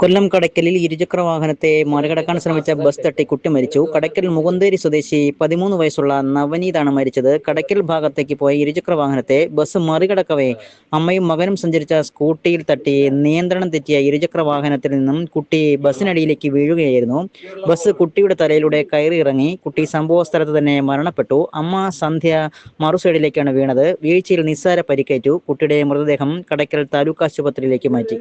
കൊല്ലം കടയ്ക്കലിൽ ഇരുചക്ര വാഹനത്തെ മറികടക്കാൻ ശ്രമിച്ച ബസ് തട്ടി കുട്ടി മരിച്ചു. കടയ്ക്കൽ മുകുന്ദേരി സ്വദേശി 13 വയസ്സുള്ള നവനീതാണ് മരിച്ചത്. കടയ്ക്കൽ ഭാഗത്തേക്ക് പോയ ഇരുചക്ര വാഹനത്തെ ബസ് മറികടക്കവേ അമ്മയും മകനും സഞ്ചരിച്ച സ്കൂട്ടിയിൽ തട്ടി നിയന്ത്രണം തെറ്റിയ ഇരുചക്ര വാഹനത്തിൽ നിന്നും കുട്ടി ബസ്സിനടിയിലേക്ക് വീഴുകയായിരുന്നു. ബസ് കുട്ടിയുടെ തലയിലൂടെ കയറിയിറങ്ങി. കുട്ടി സംഭവ സ്ഥലത്ത് തന്നെ മരണപ്പെട്ടു. അമ്മ സന്ധ്യ മറുസൈഡിലേക്കാണ് വീണത്. വീഴ്ചയിൽ നിസ്സാര പരിക്കേറ്റു. കുട്ടിയുടെ മൃതദേഹം കടയ്ക്കൽ താലൂക്ക് ആശുപത്രിയിലേക്ക് മാറ്റി.